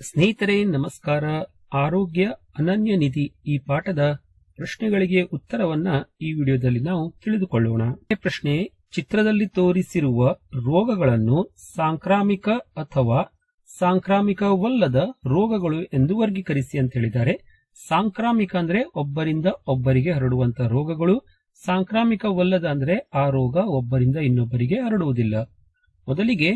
ಸ್ನೇಹಿತರೆ ನಮಸ್ಕಾರ. ಆರೋಗ್ಯ ಅನನ್ಯ ನಿಧಿ ಈ ಪಾಠದ ಪ್ರಶ್ನೆಗಳಿಗೆ ಉತ್ತರವನ್ನ ಈ ವಿಡಿಯೋದಲ್ಲಿ ನಾವು ತಿಳಿದುಕೊಳ್ಳೋಣ. ಪ್ರಶ್ನೆ: ಚಿತ್ರದಲ್ಲಿ ತೋರಿಸಿರುವ ರೋಗಗಳನ್ನು ಸಾಂಕ್ರಾಮಿಕ ಅಥವಾ ಸಾಂಕ್ರಾಮಿಕವಲ್ಲದ ರೋಗಗಳು ಎಂದು ವರ್ಗೀಕರಿಸಿ ಅಂತ ಹೇಳಿದ್ದಾರೆ. ಸಾಂಕ್ರಾಮಿಕ ಅಂದ್ರೆ ಒಬ್ಬರಿಂದ ಒಬ್ಬರಿಗೆ ಹರಡುವಂತಹ ರೋಗಗಳು, ಸಾಂಕ್ರಾಮಿಕವಲ್ಲದ ಅಂದ್ರೆ ಆ ರೋಗ ಒಬ್ಬರಿಂದ ಇನ್ನೊಬ್ಬರಿಗೆ ಹರಡುವುದಿಲ್ಲ. ಮೊದಲಿಗೆ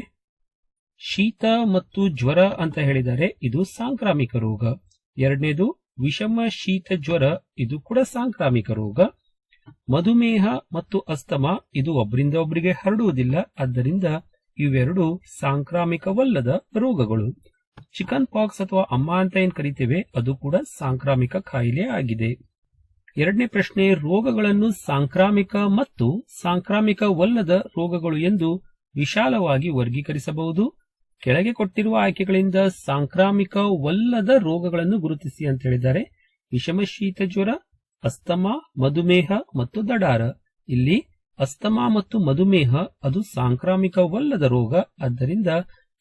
ಶೀತ ಮತ್ತು ಜ್ವರ ಅಂತ ಹೇಳಿದರೆ ಇದು ಸಾಂಕ್ರಾಮಿಕ ರೋಗ. ಎರಡನೇದು ವಿಷಮ ಶೀತ ಜ್ವರ, ಇದು ಕೂಡ ಸಾಂಕ್ರಾಮಿಕ ರೋಗ. ಮಧುಮೇಹ ಮತ್ತು ಅಸ್ತಮಾ ಇದು ಒಬ್ಬರಿಂದ ಒಬ್ಬರಿಗೆ ಹರಡುವುದಿಲ್ಲ, ಆದ್ದರಿಂದ ಇವೆರಡು ಸಾಂಕ್ರಾಮಿಕವಲ್ಲದ ರೋಗಗಳು. ಚಿಕನ್ ಪಾಕ್ಸ್ ಅಥವಾ ಅಮ್ಮ ಅಂತ ಏನ್ ಕರಿತೇವೆ ಅದು ಕೂಡ ಸಾಂಕ್ರಾಮಿಕ ಕಾಯಿಲೆ ಆಗಿದೆ. ಎರಡನೇ ಪ್ರಶ್ನೆ: ರೋಗಗಳನ್ನು ಸಾಂಕ್ರಾಮಿಕ ಮತ್ತು ಸಾಂಕ್ರಾಮಿಕವಲ್ಲದ ರೋಗಗಳು ಎಂದು ವಿಶಾಲವಾಗಿ ವರ್ಗೀಕರಿಸಬಹುದು. ಕೆಳಗೆ ಕೊಟ್ಟಿರುವ ಆಯ್ಕೆಗಳಿಂದ ಸಾಂಕ್ರಾಮಿಕವಲ್ಲದ ರೋಗಗಳನ್ನು ಗುರುತಿಸಿ ಅಂತ ಹೇಳಿದ್ದಾರೆ. ವಿಷಮ ಶೀತ ಜ್ವರ, ಅಸ್ತಮಾ, ಮಧುಮೇಹ ಮತ್ತು ದಡಾರ. ಇಲ್ಲಿ ಅಸ್ತಮಾ ಮತ್ತು ಮಧುಮೇಹ ಅದು ಸಾಂಕ್ರಾಮಿಕವಲ್ಲದ ರೋಗ, ಆದ್ದರಿಂದ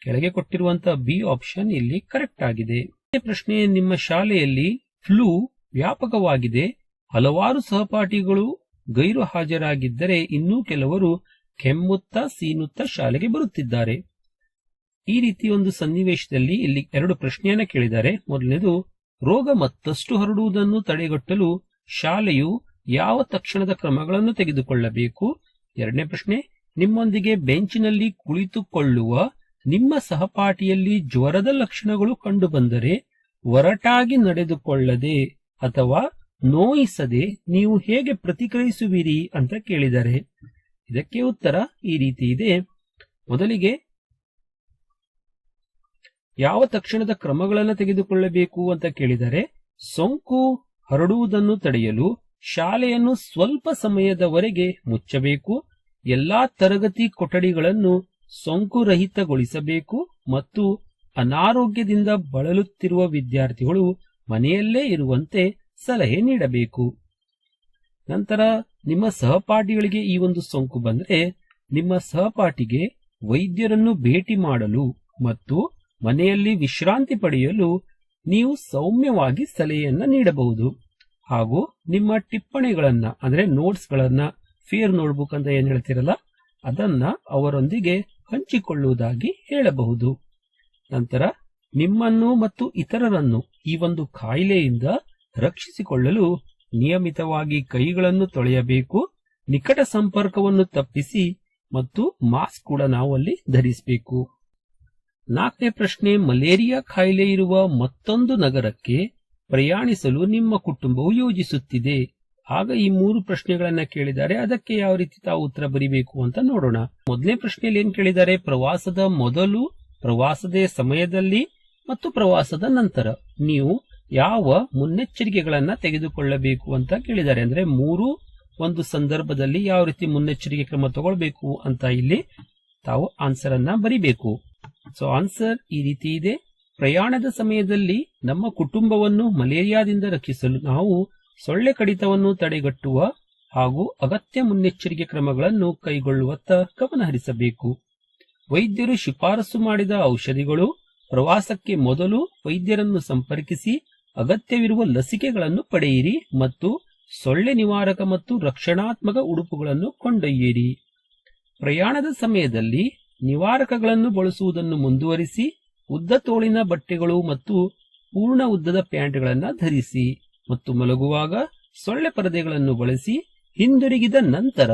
ಕೆಳಗೆ ಕೊಟ್ಟಿರುವಂತಹ ಬಿ ಆಪ್ಷನ್ ಇಲ್ಲಿ ಕರೆಕ್ಟ್ ಆಗಿದೆ. ಪ್ರಶ್ನೆ: ನಿಮ್ಮ ಶಾಲೆಯಲ್ಲಿ ಫ್ಲೂ ವ್ಯಾಪಕವಾಗಿದೆ, ಹಲವಾರು ಸಹಪಾಠಿಗಳು ಗೈರು ಹಾಜರಾಗಿದ್ದರೆ ಇನ್ನೂ ಕೆಲವರು ಕೆಮ್ಮುತ್ತಾ ಸೀನುತ್ತಾ ಶಾಲೆಗೆ ಬರುತ್ತಿದ್ದಾರೆ. ಈ ರೀತಿ ಒಂದು ಸನ್ನಿವೇಶದಲ್ಲಿ ಇಲ್ಲಿ ಎರಡು ಪ್ರಶ್ನೆಯನ್ನ ಕೇಳಿದ್ದಾರೆ. ಮೊದಲನೇದು: ರೋಗ ಮತ್ತಷ್ಟು ಹರಡುವುದನ್ನು ತಡೆಗಟ್ಟಲು ಶಾಲೆಯು ಯಾವ ತಕ್ಷಣದ ಕ್ರಮಗಳನ್ನು ತೆಗೆದುಕೊಳ್ಳಬೇಕು? ಎರಡನೇ ಪ್ರಶ್ನೆ: ನಿಮ್ಮೊಂದಿಗೆ ಬೆಂಚಿನಲ್ಲಿ ಕುಳಿತುಕೊಳ್ಳುವ ನಿಮ್ಮ ಸಹಪಾಠಿಯಲ್ಲಿ ಜ್ವರದ ಲಕ್ಷಣಗಳು ಕಂಡುಬಂದರೆ ಒರಟಾಗಿ ನಡೆದುಕೊಳ್ಳದೆ ಅಥವಾ ನೋಯಿಸದೆ ನೀವು ಹೇಗೆ ಪ್ರತಿಕ್ರಿಯಿಸುವಿರಿ ಅಂತ ಕೇಳಿದ್ದಾರೆ. ಇದಕ್ಕೆ ಉತ್ತರ ಈ ರೀತಿ ಇದೆ. ಮೊದಲಿಗೆ ಯಾವ ತಕ್ಷಣದ ಕ್ರಮಗಳನ್ನು ತೆಗೆದುಕೊಳ್ಳಬೇಕು ಅಂತ ಕೇಳಿದರೆ, ಸೋಂಕು ಹರಡುವುದನ್ನು ತಡೆಯಲು ಶಾಲೆಯನ್ನು ಸ್ವಲ್ಪ ಸಮಯದವರೆಗೆ ಮುಚ್ಚಬೇಕು, ಎಲ್ಲಾ ತರಗತಿ ಕೊಠಡಿಗಳನ್ನು ಸೋಂಕು ರಹಿತಗೊಳಿಸಬೇಕು ಮತ್ತು ಅನಾರೋಗ್ಯದಿಂದ ಬಳಲುತ್ತಿರುವ ವಿದ್ಯಾರ್ಥಿಗಳು ಮನೆಯಲ್ಲೇ ಇರುವಂತೆ ಸಲಹೆ ನೀಡಬೇಕು. ನಂತರ ನಿಮ್ಮ ಸಹಪಾಠಿಗಳಿಗೆ ಈ ಒಂದು ಸೋಂಕು ಬಂದರೆ ನಿಮ್ಮ ಸಹಪಾಠಿಗೆ ವೈದ್ಯರನ್ನು ಭೇಟಿ ಮಾಡಲು ಮತ್ತು ಮನೆಯಲ್ಲಿ ವಿಶ್ರಾಂತಿ ಪಡೆಯಲು ನೀವು ಸೌಮ್ಯವಾಗಿ ಸಲಹೆಯನ್ನ ನೀಡಬಹುದು. ಹಾಗೂ ನಿಮ್ಮ ಟಿಪ್ಪಣಿಗಳನ್ನ ಅಂದ್ರೆ ನೋಟ್ಸ್ ಗಳನ್ನ, ಫೇರ್ ನೋಟ್ಬುಕ್ ಅಂತ ಏನ್ ಹೇಳ್ತಿರಲ್ಲ ಅದನ್ನ ಅವರೊಂದಿಗೆ ಹಂಚಿಕೊಳ್ಳುವುದಾಗಿ ಹೇಳಬಹುದು. ನಂತರ ನಿಮ್ಮನ್ನು ಮತ್ತು ಇತರರನ್ನು ಈ ಒಂದು ಕಾಯಿಲೆಯಿಂದ ರಕ್ಷಿಸಿಕೊಳ್ಳಲು ನಿಯಮಿತವಾಗಿ ಕೈಗಳನ್ನು ತೊಳೆಯಬೇಕು, ನಿಕಟ ಸಂಪರ್ಕವನ್ನು ತಪ್ಪಿಸಿ ಮತ್ತು ಮಾಸ್ಕ್ ಕೂಡ ನಾವು ಅಲ್ಲಿ ಧರಿಸಬೇಕು. ನಾಲ್ಕನೇ ಪ್ರಶ್ನೆ: ಮಲೇರಿಯಾ ಕಾಯಿಲೆ ಇರುವ ಮತ್ತೊಂದು ನಗರಕ್ಕೆ ಪ್ರಯಾಣಿಸಲು ನಿಮ್ಮ ಕುಟುಂಬವು ಯೋಜಿಸುತ್ತಿದೆ. ಆಗ ಈ ಮೂರು ಪ್ರಶ್ನೆಗಳನ್ನ ಕೇಳಿದ್ದಾರೆ. ಅದಕ್ಕೆ ಯಾವ ರೀತಿ ತಾವು ಉತ್ತರ ಬರೀಬೇಕು ಅಂತ ನೋಡೋಣ. ಮೊದಲನೇ ಪ್ರಶ್ನೆಯಲ್ಲಿ ಏನ್ ಕೇಳಿದ್ದಾರೆ? ಪ್ರವಾಸದ ಮೊದಲು, ಪ್ರವಾಸದ ಸಮಯದಲ್ಲಿ ಮತ್ತು ಪ್ರವಾಸದ ನಂತರ ನೀವು ಯಾವ ಮುನ್ನೆಚ್ಚರಿಕೆಗಳನ್ನ ತೆಗೆದುಕೊಳ್ಳಬೇಕು ಅಂತ ಕೇಳಿದ್ದಾರೆ. ಅಂದ್ರೆ ಮೂರು ಒಂದು ಸಂದರ್ಭದಲ್ಲಿ ಯಾವ ರೀತಿ ಮುನ್ನೆಚ್ಚರಿಕೆ ಕ್ರಮ ತಗೊಳ್ಬೇಕು ಅಂತ ಇಲ್ಲಿ ತಾವು ಆನ್ಸರ್ ಅನ್ನ ಬರಿಬೇಕು. ಸೊ ಆನ್ಸರ್ ಈ ರೀತಿ ಇದೆ. ಪ್ರಯಾಣದ ಸಮಯದಲ್ಲಿ ನಮ್ಮ ಕುಟುಂಬವನ್ನು ಮಲೇರಿಯಾದಿಂದ ರಕ್ಷಿಸಲು ನಾವು ಸೊಳ್ಳೆ ಕಡಿತವನ್ನು ತಡೆಗಟ್ಟುವ ಹಾಗೂ ಅಗತ್ಯ ಮುನ್ನೆಚ್ಚರಿಕೆ ಕ್ರಮಗಳನ್ನು ಕೈಗೊಳ್ಳುವತ್ತ ಗಮನ ಹರಿಸಬೇಕು. ವೈದ್ಯರು ಶಿಫಾರಸು ಮಾಡಿದ ಔಷಧಿಗಳು, ಪ್ರವಾಸಕ್ಕೆ ಮೊದಲು ವೈದ್ಯರನ್ನು ಸಂಪರ್ಕಿಸಿ ಅಗತ್ಯವಿರುವ ಲಸಿಕೆಗಳನ್ನು ಪಡೆಯಿರಿ ಮತ್ತು ಸೊಳ್ಳೆ ನಿವಾರಕ ಮತ್ತು ರಕ್ಷಣಾತ್ಮಕ ಉಡುಪುಗಳನ್ನು ಕೊಂಡೊಯ್ಯಿರಿ. ಪ್ರಯಾಣದ ಸಮಯದಲ್ಲಿ ನಿವಾರಕಗಳನ್ನು ಬಳಸುವುದನ್ನು ಮುಂದುವರಿಸಿ ಉದ್ದ ತೋಳಿನ ಬಟ್ಟೆಗಳು ಮತ್ತು ಪೂರ್ಣ ಉದ್ದದ ಪ್ಯಾಂಟ್ಗಳನ್ನು ಧರಿಸಿ ಮತ್ತು ಮಲಗುವಾಗ ಸೊಳ್ಳೆ ಪರದೆಗಳನ್ನು ಬಳಸಿ. ಹಿಂದಿರುಗಿದ ನಂತರ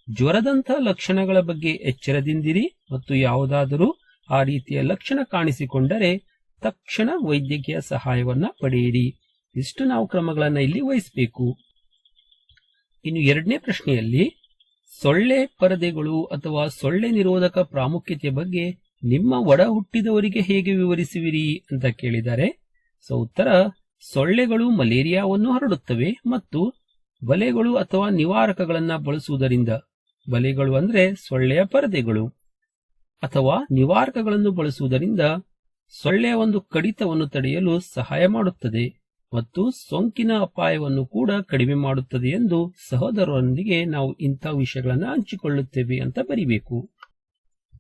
ಜ್ವರದಂತಹ ಲಕ್ಷಣಗಳ ಬಗ್ಗೆ ಎಚ್ಚರದಿಂದಿರಿ ಮತ್ತು ಯಾವುದಾದರೂ ಆ ರೀತಿಯ ಲಕ್ಷಣ ಕಾಣಿಸಿಕೊಂಡರೆ ತಕ್ಷಣ ವೈದ್ಯಕೀಯ ಸಹಾಯವನ್ನ ಪಡೆಯಿರಿ. ಇಷ್ಟು ನಾವು ಕ್ರಮಗಳನ್ನ ಇಲ್ಲಿ ವಹಿಸಬೇಕು. ಇನ್ನು ಎರಡನೇ ಪ್ರಶ್ನೆಯಲ್ಲಿ ಸೊಳ್ಳೆ ಪರದೆಗಳು ಅಥವಾ ಸೊಳ್ಳೆ ನಿರೋಧಕ ಪ್ರಾಮುಖ್ಯತೆಯ ಬಗ್ಗೆ ನಿಮ್ಮ ಒಡ ಹುಟ್ಟಿದವರಿಗೆ ಹೇಗೆ ವಿವರಿಸುವಿರಿ ಅಂತ ಕೇಳಿದ್ದಾರೆ. ಸೊ ಉತ್ತರ: ಸೊಳ್ಳೆಗಳು ಮಲೇರಿಯಾವನ್ನು ಹರಡುತ್ತವೆ ಮತ್ತು ಬಲೆಗಳು ಅಥವಾ ನಿವಾರಕಗಳನ್ನ ಬಳಸುವುದರಿಂದ, ಬಲೆಗಳು ಅಂದ್ರೆ ಸೊಳ್ಳೆಯ ಪರದೆಗಳು ಅಥವಾ ನಿವಾರಕಗಳನ್ನು ಬಳಸುವುದರಿಂದ ಸೊಳ್ಳೆಯ ಒಂದು ಕಡಿತವನ್ನು ತಡೆಯಲು ಸಹಾಯ ಮಾಡುತ್ತದೆ ಮತ್ತು ಸೋಂಕಿನ ಅಪಾಯವನ್ನು ಕೂಡ ಕಡಿಮೆ ಮಾಡುತ್ತದೆ ಎಂದು ಸಹೋದರರೊಂದಿಗೆ ನಾವು ಇಂಥ ವಿಷಯಗಳನ್ನು ಹಂಚಿಕೊಳ್ಳುತ್ತೇವೆ ಅಂತ ಬರಿಬೇಕು.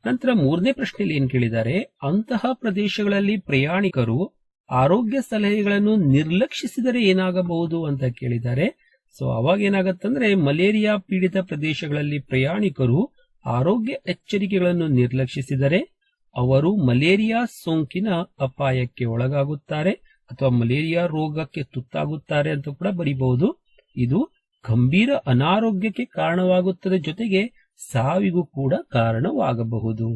ನಂತರ ಮೂರನೇ ಪ್ರಶ್ನೆಯಲ್ಲಿ ಏನ್ ಕೇಳಿದ್ದಾರೆ, ಅಂತಹ ಪ್ರದೇಶಗಳಲ್ಲಿ ಪ್ರಯಾಣಿಕರು ಆರೋಗ್ಯ ಸಲಹೆಗಳನ್ನು ನಿರ್ಲಕ್ಷಿಸಿದರೆ ಏನಾಗಬಹುದು ಅಂತ ಕೇಳಿದ್ದಾರೆ. ಸೊ ಅವಾಗ ಏನಾಗತ್ತಂದ್ರೆ, ಮಲೇರಿಯಾ ಪೀಡಿತ ಪ್ರದೇಶಗಳಲ್ಲಿ ಪ್ರಯಾಣಿಕರು ಆರೋಗ್ಯ ಎಚ್ಚರಿಕೆಗಳನ್ನು ನಿರ್ಲಕ್ಷಿಸಿದರೆ ಅವರು ಮಲೇರಿಯಾ ಸೋಂಕಿನ ಅಪಾಯಕ್ಕೆ ಒಳಗಾಗುತ್ತಾರೆ ಅಥವಾ ಮಲೇರಿಯಾ ರೋಗಕ್ಕೆ ತುತ್ತಾಗುತ್ತಾರೆ ಅಂತ ಕೂಡ ಬರೀಬಹುದು. ಇದು ಗಂಭೀರ ಅನಾರೋಗ್ಯಕ್ಕೆ ಕಾರಣವಾಗುತ್ತದೆ, ಜೊತೆಗೆ ಸಾವಿಗೂ ಕೂಡ ಕಾರಣವಾಗಬಹುದು.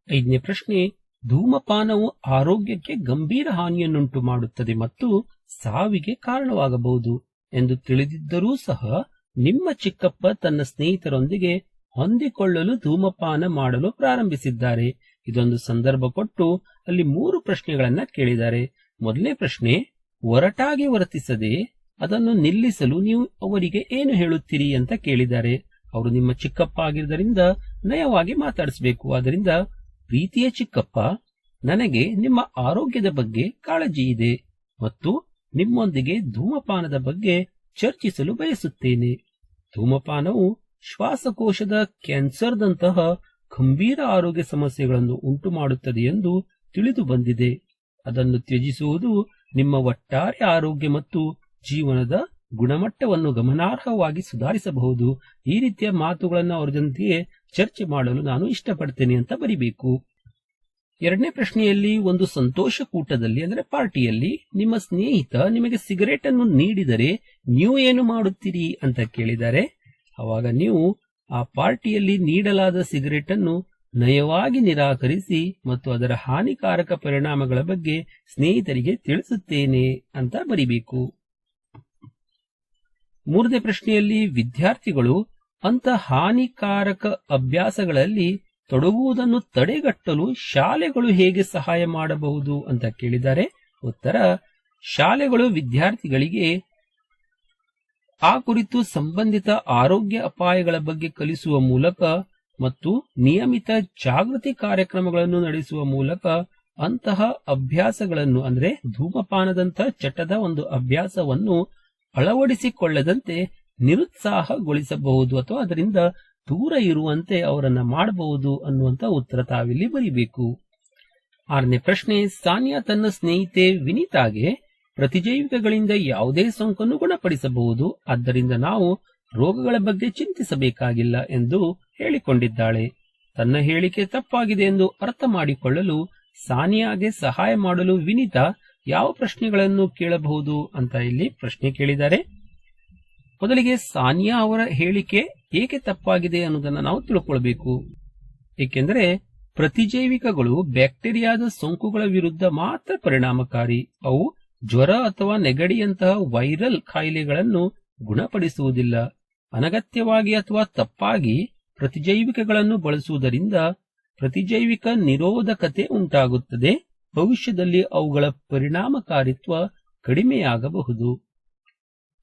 5ನೇ ಪ್ರಶ್ನೆ, ಧೂಮಪಾನವು ಆರೋಗ್ಯಕ್ಕೆ ಗಂಭೀರ ಹಾನಿಯನ್ನುಂಟು ಮಾಡುತ್ತದೆ ಮತ್ತು ಸಾವಿಗೆ ಕಾರಣವಾಗಬಹುದು ಎಂದು ತಿಳಿದಿದ್ದರೂ ಸಹ ನಿಮ್ಮ ಚಿಕ್ಕಪ್ಪ ತನ್ನ ಸ್ನೇಹಿತರೊಂದಿಗೆ ಹೊಂದಿಕೊಳ್ಳಲು ಧೂಮಪಾನ ಮಾಡಲು ಪ್ರಾರಂಭಿಸಿದ್ದಾರೆ. ಇದೊಂದು ಸಂದರ್ಭ ಕೊಟ್ಟು ಅಲ್ಲಿ 3 ಪ್ರಶ್ನೆಗಳನ್ನ ಕೇಳಿದ್ದಾರೆ. ಮೊದಲನೇ ಪ್ರಶ್ನೆ, ಒರಟಾಗಿ ವರ್ತಿಸದೆ ಅದನ್ನು ನಿಲ್ಲಿಸಲು ನೀವು ಅವರಿಗೆ ಏನು ಹೇಳುತ್ತೀರಿ ಅಂತ ಕೇಳಿದ್ದಾರೆ. ಅವರು ನಿಮ್ಮ ಚಿಕ್ಕಪ್ಪ ಆಗಿದ್ದರಿಂದ ನಯವಾಗಿ ಮಾತಾಡಿಸಬೇಕು. ಆದ್ದರಿಂದ, ಪ್ರೀತಿಯ ಚಿಕ್ಕಪ್ಪ, ನನಗೆ ನಿಮ್ಮ ಆರೋಗ್ಯದ ಬಗ್ಗೆ ಕಾಳಜಿ ಇದೆ ಮತ್ತು ನಿಮ್ಮೊಂದಿಗೆ ಧೂಮಪಾನದ ಬಗ್ಗೆ ಚರ್ಚಿಸಲು ಬಯಸುತ್ತೇನೆ. ಧೂಮಪಾನವು ಶ್ವಾಸಕೋಶದ ಕ್ಯಾನ್ಸರ್ದಂತಹ ಗಂಭೀರ ಆರೋಗ್ಯ ಸಮಸ್ಯೆಗಳನ್ನು ಉಂಟು ಮಾಡುತ್ತದೆ ಎಂದು ತಿಳಿದು ಬಂದಿದೆ. ಅದನ್ನು ತ್ಯಜಿಸುವುದು ನಿಮ್ಮ ಒಟ್ಟಾರೆ ಆರೋಗ್ಯ ಮತ್ತು ಜೀವನದ ಗುಣಮಟ್ಟವನ್ನು ಗಮನಾರ್ಹವಾಗಿ ಸುಧಾರಿಸಬಹುದು. ಈ ರೀತಿಯ ಮಾತುಗಳನ್ನು ಅವರ ಜೊತೆಗೆ ಚರ್ಚೆ ಮಾಡಲು ನಾನು ಇಷ್ಟಪಡ್ತೇನೆ ಅಂತ ಬರಿಬೇಕು. 2ನೇ ಪ್ರಶ್ನೆಯಲ್ಲಿ, ಒಂದು ಸಂತೋಷ ಕೂಟದಲ್ಲಿ ಅಂದರೆ ಪಾರ್ಟಿಯಲ್ಲಿ ನಿಮ್ಮ ಸ್ನೇಹಿತ ನಿಮಗೆ ಸಿಗರೇಟ್ ಅನ್ನು ನೀಡಿದರೆ ನೀವು ಏನು ಮಾಡುತ್ತೀರಿ ಅಂತ ಕೇಳಿದ್ದಾರೆ. ಅವಾಗ ನೀವು ಆ ಪಾರ್ಟಿಯಲ್ಲಿ ನೀಡಲಾದ ಸಿಗರೇಟ್ ಅನ್ನು ನಯವಾಗಿ ನಿರಾಕರಿಸಿ ಮತ್ತು ಅದರ ಹಾನಿಕಾರಕ ಪರಿಣಾಮಗಳ ಬಗ್ಗೆ ಸ್ನೇಹಿತರಿಗೆ ತಿಳಿಸುತ್ತೇನೆ ಅಂತ ಬರಿಬೇಕು. 3ನೇ ಪ್ರಶ್ನೆಯಲ್ಲಿ, ವಿದ್ಯಾರ್ಥಿಗಳು ಅಂತ ಹಾನಿಕಾರಕ ಅಭ್ಯಾಸಗಳಲ್ಲಿ ತೊಡಗುವುದನ್ನು ತಡೆಗಟ್ಟಲು ಶಾಲೆಗಳು ಹೇಗೆ ಸಹಾಯ ಮಾಡಬಹುದು ಅಂತ ಕೇಳಿದ್ದಾರೆ. ಉತ್ತರ, ಶಾಲೆಗಳು ವಿದ್ಯಾರ್ಥಿಗಳಿಗೆ ಆ ಕುರಿತು ಸಂಬಂಧಿತ ಆರೋಗ್ಯ ಅಪಾಯಗಳ ಬಗ್ಗೆ ಕಲಿಸುವ ಮೂಲಕ ಮತ್ತು ನಿಯಮಿತ ಜಾಗೃತಿ ಕಾರ್ಯಕ್ರಮಗಳನ್ನು ನಡೆಸುವ ಮೂಲಕ ಅಂತಹ ಅಭ್ಯಾಸಗಳನ್ನು ಅಂದರೆ ಧೂಮಪಾನದಂತಹ ಚಟದ ಒಂದು ಅಭ್ಯಾಸವನ್ನು ಅಳವಡಿಸಿಕೊಳ್ಳದಂತೆ ನಿರುತ್ಸಾಹಗೊಳಿಸಬಹುದು ಅಥವಾ ಅದರಿಂದ ದೂರ ಇರುವಂತೆ ಅವರನ್ನ ಮಾಡಬಹುದು ಅನ್ನುವಂತ ಉತ್ತರ ತಾವಿಲ್ಲಿ ಬರೀಬೇಕು. 6ನೇ ಪ್ರಶ್ನೆ, ಸಾನಿಯಾ ತನ್ನ ಸ್ನೇಹಿತೆ ವಿನಿತಾಗೆ ಪ್ರತಿಜೈವಿಕಗಳಿಂದ ಯಾವುದೇ ಸೋಂಕನ್ನು ಗುಣಪಡಿಸಬಹುದು, ಆದ್ದರಿಂದ ನಾವು ರೋಗಗಳ ಬಗ್ಗೆ ಚಿಂತಿಸಬೇಕಾಗಿಲ್ಲ ಎಂದು ಹೇಳಿಕೊಂಡಿದ್ದಾಳೆ. ತನ್ನ ಹೇಳಿಕೆ ತಪ್ಪಾಗಿದೆ ಎಂದು ಅರ್ಥ ಮಾಡಿಕೊಳ್ಳಲು ಸಾನಿಯಾಗೆ ಸಹಾಯ ಮಾಡಲು ವಿನಿತಾ ಯಾವ ಪ್ರಶ್ನೆಗಳನ್ನು ಕೇಳಬಹುದು ಅಂತ ಇಲ್ಲಿ ಪ್ರಶ್ನೆ ಕೇಳಿದ್ದಾರೆ. ಮೊದಲಿಗೆ ಸಾನಿಯಾ ಅವರ ಹೇಳಿಕೆ ಏಕೆ ತಪ್ಪಾಗಿದೆ ಅನ್ನೋದನ್ನ ನಾವು ತಿಳ್ಕೊಳ್ಬೇಕು. ಏಕೆಂದರೆ ಪ್ರತಿಜೈವಿಕಗಳು ಬ್ಯಾಕ್ಟೀರಿಯಾದ ಸೋಂಕುಗಳ ವಿರುದ್ಧ ಮಾತ್ರ ಪರಿಣಾಮಕಾರಿ. ಅವು ಜ್ವರ ಅಥವಾ ನೆಗಡಿಯಂತಹ ವೈರಲ್ ಕಾಯಿಲೆಗಳನ್ನು ಗುಣಪಡಿಸುವುದಿಲ್ಲ. ಅನಗತ್ಯವಾಗಿ ಅಥವಾ ತಪ್ಪಾಗಿ ಪ್ರತಿಜೈವಿಕಗಳನ್ನು ಬಳಸುವುದರಿಂದ ಪ್ರತಿಜೈವಿಕ ನಿರೋಧಕತೆ ಉಂಟಾಗುತ್ತದೆ. ಭವಿಷ್ಯದಲ್ಲಿ ಅವುಗಳ ಪರಿಣಾಮಕಾರಿತ್ವ ಕಡಿಮೆಯಾಗಬಹುದು.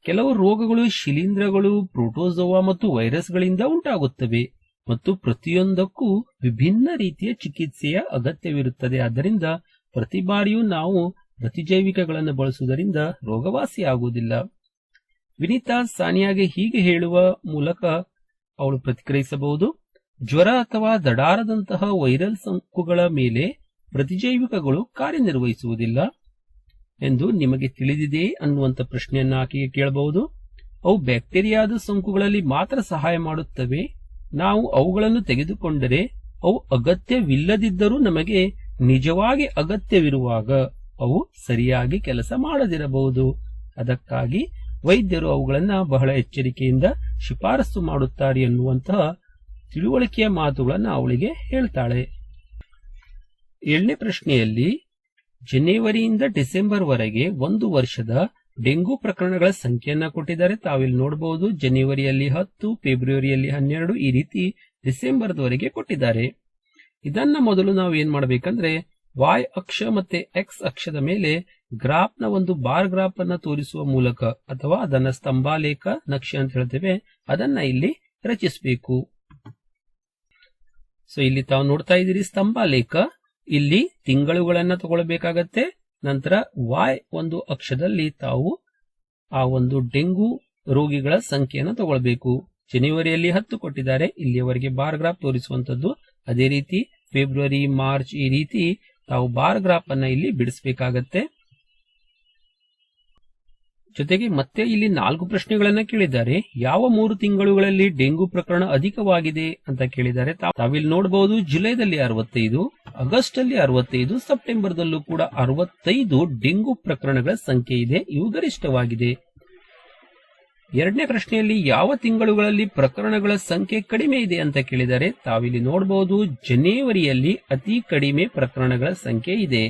ಕೆಲವು ರೋಗಗಳು ಶಿಲೀಂಧ್ರಗಳು, ಪ್ರೋಟೋಜೋವಾ ಮತ್ತು ವೈರಸ್ಗಳಿಂದ ಉಂಟಾಗುತ್ತವೆ ಮತ್ತು ಪ್ರತಿಯೊಂದಕ್ಕೂ ವಿಭಿನ್ನ ರೀತಿಯ ಚಿಕಿತ್ಸೆಯ ಅಗತ್ಯವಿರುತ್ತದೆ. ಆದ್ದರಿಂದ ಪ್ರತಿ ಬಾರಿಯೂ ನಾವು ಪ್ರತಿಜೈವಿಕಗಳನ್ನು ಬಳಸುವುದರಿಂದ ರೋಗವಾಸಿಯಾಗುವುದಿಲ್ಲ. ವಿನಿತಾ ಸಾನಿಯಾಗೆ ಹೀಗೆ ಹೇಳುವ ಮೂಲಕ ಅವಳು ಪ್ರತಿಕ್ರಿಯಿಸಬಹುದು, ಜ್ವರ ಅಥವಾ ದಡಾರದಂತಹ ವೈರಲ್ ಸೋಂಕುಗಳ ಮೇಲೆ ಪ್ರತಿಜೈವಿಕಗಳು ಕಾರ್ಯನಿರ್ವಹಿಸುವುದಿಲ್ಲ ಎಂದು ನಿಮಗೆ ತಿಳಿದಿದೆ ಅನ್ನುವಂಥ ಪ್ರಶ್ನೆಯನ್ನು ಆಕೆಗೆ ಕೇಳಬಹುದು. ಅವು ಬ್ಯಾಕ್ಟೀರಿಯಾದ ಸೋಂಕುಗಳಲ್ಲಿ ಮಾತ್ರ ಸಹಾಯ ಮಾಡುತ್ತವೆ. ನಾವು ಅವುಗಳನ್ನು ತೆಗೆದುಕೊಂಡರೆ ಅವು ಅಗತ್ಯವಿಲ್ಲದಿದ್ದರೂ ನಮಗೆ ನಿಜವಾಗಿ ಅಗತ್ಯವಿರುವಾಗ ಅವು ಸರಿಯಾಗಿ ಕೆಲಸ ಮಾಡದಿರಬಹುದು. ಅದಕ್ಕಾಗಿ ವೈದ್ಯರು ಅವುಗಳನ್ನು ಬಹಳ ಎಚ್ಚರಿಕೆಯಿಂದ ಶಿಫಾರಸು ಮಾಡುತ್ತಾರೆ ಎನ್ನುವಂತಹ ತಿಳುವಳಿಕೆಯ ಮಾತುಗಳನ್ನು ಅವಳಿಗೆ ಹೇಳ್ತಾಳೆ. 7ನೇ ಪ್ರಶ್ನೆಯಲ್ಲಿ ಜನವರಿಯಿಂದ ಡಿಸೆಂಬರ್ ವರೆಗೆ ಒಂದು ವರ್ಷದ ಡೆಂಗು ಪ್ರಕರಣಗಳ ಸಂಖ್ಯೆಯನ್ನ ಕೊಟ್ಟಿದ್ದಾರೆ. ತಾವಿಲ್ಲಿ ನೋಡಬಹುದು, ಜನವರಿಯಲ್ಲಿ 10, ಫೆಬ್ರವರಿಯಲ್ಲಿ 12, ಈ ರೀತಿ ಡಿಸೆಂಬರ್ವರೆಗೆ ಕೊಟ್ಟಿದ್ದಾರೆ. ಇದನ್ನ ಮೊದಲು ನಾವು ಏನ್ ಮಾಡಬೇಕಂದ್ರೆ y ಅಕ್ಷ ಮತ್ತೆ x ಅಕ್ಷದ ಮೇಲೆ ಗ್ರಾಫ್ನ ಒಂದು ಬಾರ್ ಗ್ರಾಫ್ ಅನ್ನ ತೋರಿಸುವ ಮೂಲಕ ಅಥವಾ ಅದನ್ನ ಸ್ತಂಭಾಲೇಖ ನಕ್ಷೆ ಅಂತ ಹೇಳ್ತೇವೆ, ಅದನ್ನ ಇಲ್ಲಿ ರಚಿಸಬೇಕು. ಸೊ ಇಲ್ಲಿ ತಾವು ನೋಡ್ತಾ ಇದ್ದೀರಿ ಸ್ತಂಭಾಲೇಖ. ಇಲ್ಲಿ ತಿಂಗಳುಗಳನ್ನ ತಗೊಳ್ಬೇಕಾಗತ್ತೆ. ನಂತರ y ಒಂದು ಅಕ್ಷದಲ್ಲಿ ತಾವು ಆ ಒಂದು ಡೆಂಗು ರೋಗಿಗಳ ಸಂಖ್ಯೆಯನ್ನು ತಗೊಳ್ಬೇಕು. ಜನವರಿಯಲ್ಲಿ 10 ಕೊಟ್ಟಿದ್ದಾರೆ, ಇಲ್ಲಿಯವರೆಗೆ ಬಾರ್ ಗ್ರಾಫ್ ತೋರಿಸುವಂತದ್ದು. ಅದೇ ರೀತಿ ಫೆಬ್ರವರಿ, ಮಾರ್ಚ್ ಈ ರೀತಿ ತಾವು ಬಾರ್ ಗ್ರಾಫ್ ಅನ್ನ ಇಲ್ಲಿ ಬಿಡಿಸಬೇಕಾಗತ್ತೆ. ಜೊತೆಗೆ ಮತ್ತೆ ಇಲ್ಲಿ 4 ಪ್ರಶ್ನೆಗಳನ್ನ ಕೇಳಿದ್ದಾರೆ. ಯಾವ 3 ತಿಂಗಳುಗಳಲ್ಲಿ ಡೆಂಗು ಪ್ರಕರಣ ಅಧಿಕವಾಗಿದೆ ಅಂತ ಕೇಳಿದ್ದಾರೆ. ತಾವಿಲ್ಲಿ ನೋಡಬಹುದು, ಜುಲೈದಲ್ಲಿ 65, ಆಗಸ್ಟ್ ಅಲ್ಲಿ 65, ಸೆಪ್ಟೆಂಬರ್ದಲ್ಲೂ ಕೂಡ 65 ಡೆಂಗು ಪ್ರಕರಣಗಳ ಸಂಖ್ಯೆ ಇದೆ. ಇವು ಗರಿಷ್ಠವಾಗಿದೆ. ಎರಡನೇ ಪ್ರಶ್ನೆಯಲ್ಲಿ ಯಾವ ತಿಂಗಳುಗಳಲ್ಲಿ ಪ್ರಕರಣಗಳ ಸಂಖ್ಯೆ ಕಡಿಮೆ ಇದೆ ಅಂತ ಕೇಳಿದ್ದಾರೆ. ತಾವಿಲ್ಲಿ ನೋಡಬಹುದು, ಜನವರಿಯಲ್ಲಿ ಅತಿ ಕಡಿಮೆ ಪ್ರಕರಣಗಳ ಸಂಖ್ಯೆ ಇದೆ.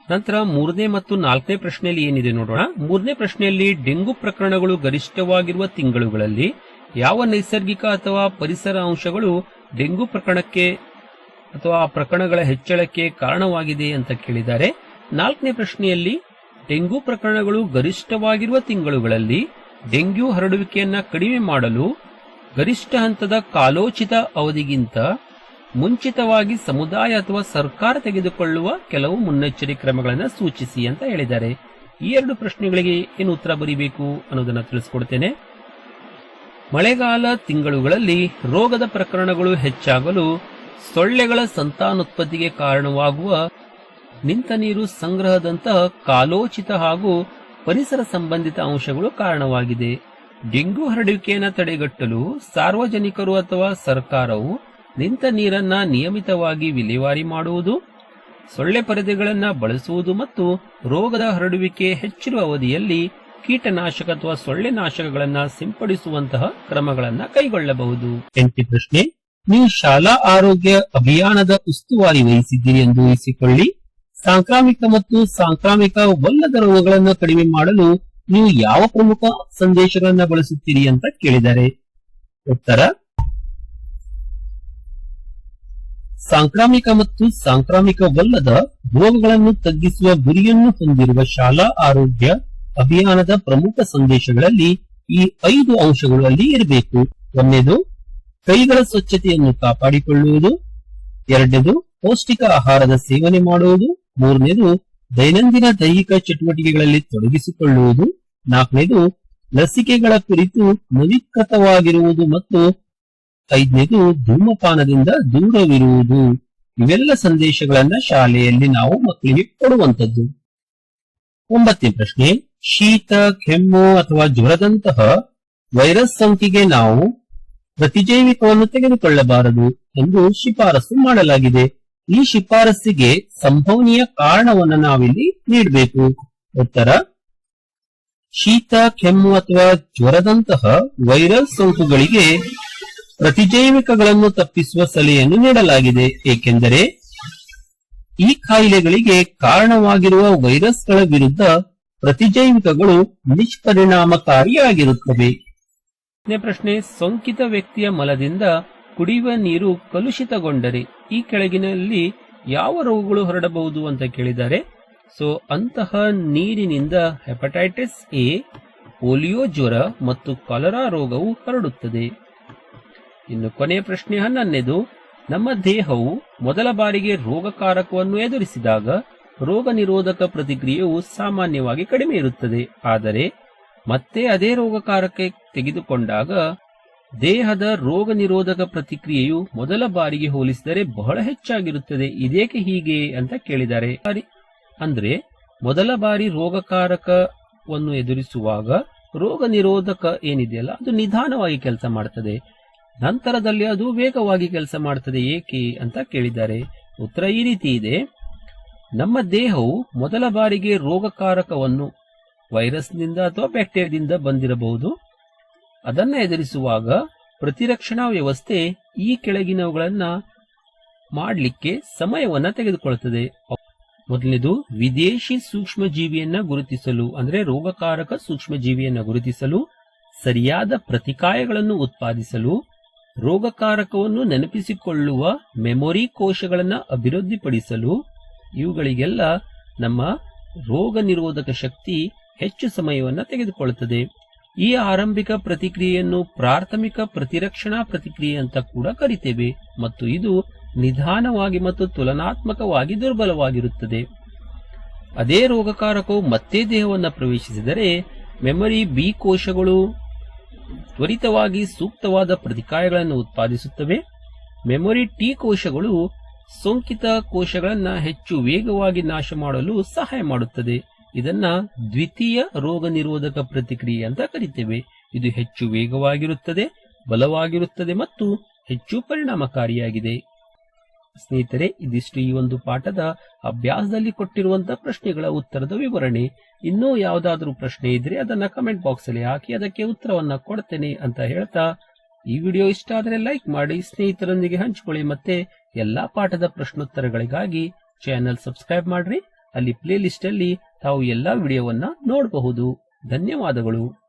ನಂತರ 3ನೇ ಮತ್ತು 4ನೇ ಪ್ರಶ್ನೆಯಲ್ಲಿ ಏನಿದೆ ನೋಡೋಣ. 3ನೇ ಪ್ರಶ್ನೆಯಲ್ಲಿ ಡೆಂಗು ಪ್ರಕರಣಗಳು ಗರಿಷ್ಠವಾಗಿರುವ ತಿಂಗಳುಗಳಲ್ಲಿ ಯಾವ ನೈಸರ್ಗಿಕ ಅಥವಾ ಪರಿಸರ ಅಂಶಗಳು ಡೆಂಗು ಪ್ರಕರಣಕ್ಕೆ ಅಥವಾ ಪ್ರಕರಣಗಳ ಹೆಚ್ಚಳಕ್ಕೆ ಕಾರಣವಾಗಿದೆ ಅಂತ ಕೇಳಿದ್ದಾರೆ. 4ನೇ ಪ್ರಶ್ನೆಯಲ್ಲಿ ಡೆಂಗು ಪ್ರಕರಣಗಳು ಗರಿಷ್ಠವಾಗಿರುವ ತಿಂಗಳುಗಳಲ್ಲಿ ಡೆಂಗ್ಯೂ ಹರಡುವಿಕೆಯನ್ನ ಕಡಿಮೆ ಮಾಡಲು ಗರಿಷ್ಠ ಹಂತದ ಕಾಲೋಚಿತ ಅವಧಿಗಿಂತ ಮುಂಚಿತವಾಗಿ ಸಮುದಾಯ ಅಥವಾ ಸರ್ಕಾರ ತೆಗೆದುಕೊಳ್ಳುವ ಕೆಲವು ಮುನ್ನೆಚ್ಚರಿಕೆ ಕ್ರಮಗಳನ್ನು ಸೂಚಿಸಿ ಅಂತ ಹೇಳಿದ್ದಾರೆ. ಈ 2 ಪ್ರಶ್ನೆಗಳಿಗೆ ಏನು ಉತ್ತರ ಬರೀಬೇಕು ಅನ್ನೋದನ್ನ ತಿಳಿಸ್ಕೊಡ್ತೇನೆ. ಮಳೆಗಾಲ ತಿಂಗಳುಗಳಲ್ಲಿ ರೋಗದ ಪ್ರಕರಣಗಳು ಹೆಚ್ಚಾಗಲು ಸೊಳ್ಳೆಗಳ ಸಂತಾನೋತ್ಪತ್ತಿಗೆ ಕಾರಣವಾಗುವ ನಿಂತ ನೀರು ಸಂಗ್ರಹದಂತಹ ಕಾಲೋಚಿತ ಹಾಗೂ ಪರಿಸರ ಸಂಬಂಧಿತ ಅಂಶಗಳು ಕಾರಣವಾಗಿದೆ. ಡೆಂಗ್ಯೂ ಹರಡುವಿಕೆಯನ್ನು ತಡೆಗಟ್ಟಲು ಸಾರ್ವಜನಿಕರು ಅಥವಾ ಸರ್ಕಾರವು ನಿಂತ ನೀರನ್ನ ನಿಯಮಿತವಾಗಿ ವಿಲೇವಾರಿ ಮಾಡುವುದು, ಸೊಳ್ಳೆ ಪರದೆಗಳನ್ನು ಬಳಸುವುದು ಮತ್ತು ರೋಗದ ಹರಡುವಿಕೆ ಹೆಚ್ಚಿರುವ ಅವಧಿಯಲ್ಲಿ ಕೀಟನಾಶಕ ಅಥವಾ ಸೊಳ್ಳೆ ನಾಶಕಗಳನ್ನು ಸಿಂಪಡಿಸುವಂತಹ ಕ್ರಮಗಳನ್ನು ಕೈಗೊಳ್ಳಬಹುದು. 8ನೇ ಪ್ರಶ್ನೆ, ನೀವು ಶಾಲಾ ಆರೋಗ್ಯ ಅಭಿಯಾನದ ಉಸ್ತುವಾರಿ ವಹಿಸಿದ್ದೀರಿ ಎಂದು ಊಹಿಸಿಕೊಳ್ಳಿ. ಸಾಂಕ್ರಾಮಿಕ ಮತ್ತು ಸಾಂಕ್ರಾಮಿಕವಲ್ಲದ ರೋಗಗಳನ್ನು ಕಡಿಮೆ ಮಾಡಲು ನೀವು ಯಾವ ಪ್ರಮುಖ ಸಂದೇಶಗಳನ್ನು ಬಳಸುತ್ತೀರಿ ಅಂತ ಕೇಳಿದ್ದಾರೆ. ಉತ್ತರ: ಸಾಂಕ್ರಾಮಿಕ ಮತ್ತು ಸಾಂಕ್ರಾಮಿಕವಲ್ಲದ ರೋಗಗಳನ್ನು ತಗ್ಗಿಸುವ ಗುರಿಯನ್ನು ಹೊಂದಿರುವ ಶಾಲಾ ಆರೋಗ್ಯ ಅಭಿಯಾನದ ಪ್ರಮುಖ ಸಂದೇಶಗಳಲ್ಲಿ ಈ 5 ಅಂಶಗಳು ಅಲ್ಲಿ ಇರಬೇಕು. 1ನೇದು ಕೈಗಳ ಸ್ವಚ್ಛತೆಯನ್ನು ಕಾಪಾಡಿಕೊಳ್ಳುವುದು. 2ನೇದು ಪೌಷ್ಟಿಕ ಆಹಾರದ ಸೇವನೆ ಮಾಡುವುದು. 3ನೇದು ದೈನಂದಿನ ದೈಹಿಕ ಚಟುವಟಿಕೆಗಳಲ್ಲಿ ತೊಡಗಿಸಿಕೊಳ್ಳುವುದು. 4ನೇದು ಲಸಿಕೆಗಳ ಕುರಿತು ನವೀಕೃತವಾಗಿರುವುದು ಮತ್ತು 5ನೇದು ಧೂಮಪಾನದಿಂದ ದೂರವಿರುವುದು. ಇವೆಲ್ಲ ಸಂದೇಶಗಳನ್ನ ಶಾಲೆಯಲ್ಲಿ ನಾವು ಮಕ್ಕಳಿಗೆ ಕೊಡುವಂತದ್ದು. 9ನೇ ಪ್ರಶ್ನೆ, ಶೀತ, ಕೆಮ್ಮು ಅಥವಾ ಜ್ವರದಂತಹ ವೈರಸ್ ಸೋಂಕಿಗೆ ನಾವು ಪ್ರತಿಜೈವಿಕವನ್ನು ತೆಗೆದುಕೊಳ್ಳಬಾರದು ಎಂದು ಶಿಫಾರಸು ಮಾಡಲಾಗಿದೆ. ಈ ಶಿಫಾರಸ್ಸಿಗೆ ಸಂಭವನೀಯ ಕಾರಣವನ್ನು ನಾವಿಲ್ಲಿ ನೀಡಬೇಕು. ಉತ್ತರ: ಶೀತ, ಕೆಮ್ಮು ಅಥವಾ ಜ್ವರದಂತಹ ವೈರಸ್ ಸೋಂಕುಗಳಿಗೆ ಪ್ರತಿಜೈವಿಕಗಳನ್ನು ತಪ್ಪಿಸುವ ಸಲಹೆಯನ್ನು ನೀಡಲಾಗಿದೆ, ಏಕೆಂದರೆ ಈ ಕಾಯಿಲೆಗಳಿಗೆ ಕಾರಣವಾಗಿರುವ ವೈರಸ್ಗಳ ವಿರುದ್ಧ ಪ್ರತಿಜೈವಿಕಗಳು ನಿಷ್ಪರಿಣಾಮಕಾರಿಯಾಗಿರುತ್ತವೆ. ಪ್ರಶ್ನೆ, ಸೋಂಕಿತ ವ್ಯಕ್ತಿಯ ಮಲದಿಂದ ಕುಡಿಯುವ ನೀರು ಕಲುಷಿತಗೊಂಡರೆ ಈ ಕೆಳಗಿನಲ್ಲಿ ಯಾವ ರೋಗಗಳು ಹರಡಬಹುದು ಅಂತ ಕೇಳಿದ್ದಾರೆ. ಅಂತಹ ನೀರಿನಿಂದ ಹೆಪಟೈಟಿಸ್ ಎ, ಪೋಲಿಯೋ ಜ್ವರ ಮತ್ತು ಕಾಲರಾ ರೋಗವು ಹರಡುತ್ತದೆ. ಇನ್ನು ಕೊನೆಯ ಪ್ರಶ್ನೆ 11ನೇದು, ನಮ್ಮ ದೇಹವು ಮೊದಲ ಬಾರಿಗೆ ರೋಗಕಾರಕವನ್ನು ಎದುರಿಸಿದಾಗ ರೋಗ ನಿರೋಧಕ ಪ್ರತಿಕ್ರಿಯೆಯು ಸಾಮಾನ್ಯವಾಗಿ ಕಡಿಮೆ ಇರುತ್ತದೆ. ಆದರೆ ಮತ್ತೆ ಅದೇ ರೋಗಕಾರಕ ತೆಗೆದುಕೊಂಡಾಗ ದೇಹದ ರೋಗ ನಿರೋಧಕ ಪ್ರತಿಕ್ರಿಯೆಯು ಮೊದಲ ಬಾರಿಗೆ ಹೋಲಿಸಿದರೆ ಬಹಳ ಹೆಚ್ಚಾಗಿರುತ್ತದೆ. ಇದೇಕೆ ಹೀಗೆ ಅಂತ ಕೇಳಿದ್ದಾರೆ. ಅಂದ್ರೆ ಮೊದಲ ಬಾರಿ ರೋಗಕಾರಕವನ್ನು ಎದುರಿಸುವಾಗ ರೋಗ ನಿರೋಧಕ ಏನಿದೆಯಲ್ಲ ಅದು ನಿಧಾನವಾಗಿ ಕೆಲಸ ಮಾಡ್ತದೆ, ನಂತರದಲ್ಲಿ ಅದು ವೇಗವಾಗಿ ಕೆಲಸ ಮಾಡ್ತದೆ. ಏಕೆ ಅಂತ ಕೇಳಿದ್ದಾರೆ. ಉತ್ತರ ಈ ರೀತಿ ಇದೆ. ನಮ್ಮ ದೇಹವು ಮೊದಲ ಬಾರಿಗೆ ರೋಗಕಾರಕವನ್ನು ವೈರಸ್ನಿಂದ ಅಥವಾ ಬ್ಯಾಕ್ಟೀರಿಯಾದಿಂದ ಬಂದಿರಬಹುದು. ಅದನ್ನ ಎದುರಿಸುವಾಗ ಪ್ರತಿರಕ್ಷಣಾ ವ್ಯವಸ್ಥೆ ಈ ಕೆಳಗಿನವುಗಳನ್ನ ಮಾಡಲಿಕ್ಕೆ ಸಮಯವನ್ನ ತೆಗೆದುಕೊಳ್ಳುತ್ತದೆ. ಮೊದಲನೇದು, ವಿದೇಶಿ ಸೂಕ್ಷ್ಮ ಜೀವಿಯನ್ನ ಗುರುತಿಸಲು, ಅಂದ್ರೆ ರೋಗಕಾರಕ ಸೂಕ್ಷ್ಮ ಜೀವಿಯನ್ನ ಗುರುತಿಸಲು, ಸರಿಯಾದ ಪ್ರತಿಕಾಯಗಳನ್ನು ಉತ್ಪಾದಿಸಲು, ರೋಗಕಾರಕವನ್ನು ನೆನಪಿಸಿಕೊಳ್ಳುವ ಮೆಮೊರಿ ಕೋಶಗಳನ್ನು ಅಭಿವೃದ್ಧಿಪಡಿಸಲು, ಇವುಗಳಿಗೆಲ್ಲ ನಮ್ಮ ರೋಗ ನಿರೋಧಕ ಶಕ್ತಿ ಹೆಚ್ಚು ಸಮಯವನ್ನು ತೆಗೆದುಕೊಳ್ಳುತ್ತದೆ. ಈ ಆರಂಭಿಕ ಪ್ರತಿಕ್ರಿಯೆಯನ್ನು ಪ್ರಾಥಮಿಕ ಪ್ರತಿರಕ್ಷಣಾ ಪ್ರತಿಕ್ರಿಯೆ ಅಂತ ಕೂಡ ಕರಿತೇವೆ ಮತ್ತು ಇದು ನಿಧಾನವಾಗಿ ಮತ್ತು ತುಲನಾತ್ಮಕವಾಗಿ ದುರ್ಬಲವಾಗಿರುತ್ತದೆ. ಅದೇ ರೋಗಕಾರಕವು ಮತ್ತೆ ದೇಹವನ್ನು ಪ್ರವೇಶಿಸಿದರೆ ಮೆಮೊರಿ ಬಿ ಕೋಶಗಳು ತ್ವರಿತವಾಗಿ ಸೂಕ್ತವಾದ ಪ್ರತಿಕಾಯಗಳನ್ನು ಉತ್ಪಾದಿಸುತ್ತವೆ. ಮೆಮೊರಿ ಟಿ ಕೋಶಗಳು ಸೋಂಕಿತ ಕೋಶಗಳನ್ನು ಹೆಚ್ಚು ವೇಗವಾಗಿ ನಾಶ ಮಾಡಲು ಸಹಾಯ ಮಾಡುತ್ತದೆ. ಇದನ್ನ ದ್ವಿತೀಯ ರೋಗ ನಿರೋಧಕ ಪ್ರತಿಕ್ರಿಯೆ ಅಂತ ಕರಿತೇವೆ. ಇದು ಹೆಚ್ಚು ವೇಗವಾಗಿರುತ್ತದೆ, ಬಲವಾಗಿರುತ್ತದೆ ಮತ್ತು ಹೆಚ್ಚು ಪರಿಣಾಮಕಾರಿಯಾಗಿದೆ. ಸ್ನೇಹಿತರೆ, ಇದಿಷ್ಟು ಈ ಒಂದು ಪಾಠದ ಅಭ್ಯಾಸದಲ್ಲಿ ಕೊಟ್ಟಿರುವಂತಹ ಪ್ರಶ್ನೆಗಳ ಉತ್ತರದ ವಿವರಣೆ. ಇನ್ನೂ ಯಾವುದಾದ್ರೂ ಪ್ರಶ್ನೆ ಇದ್ರೆ ಅದನ್ನ ಕಮೆಂಟ್ ಬಾಕ್ಸ್ ಅಲ್ಲಿ ಹಾಕಿ, ಅದಕ್ಕೆ ಉತ್ತರವನ್ನ ಕೊಡ್ತೇನೆ ಅಂತ ಹೇಳ್ತಾ, ಈ ವಿಡಿಯೋ ಇಷ್ಟ ಆದರೆ ಲೈಕ್ ಮಾಡಿ, ಸ್ನೇಹಿತರೊಂದಿಗೆ ಹಂಚಿಕೊಳ್ಳಿ. ಮತ್ತೆ ಎಲ್ಲಾ ಪಾಠದ ಪ್ರಶ್ನೋತ್ತರಗಳಿಗಾಗಿ ಚಾನೆಲ್ ಸಬ್ಸ್ಕ್ರೈಬ್ ಮಾಡ್ರಿ. ಅಲ್ಲಿ ಪ್ಲೇ ಲಿಸ್ಟ್ ಅಲ್ಲಿ ತಾವು ಎಲ್ಲಾ ವಿಡಿಯೋವನ್ನ ನೋಡಬಹುದು. ಧನ್ಯವಾದಗಳು.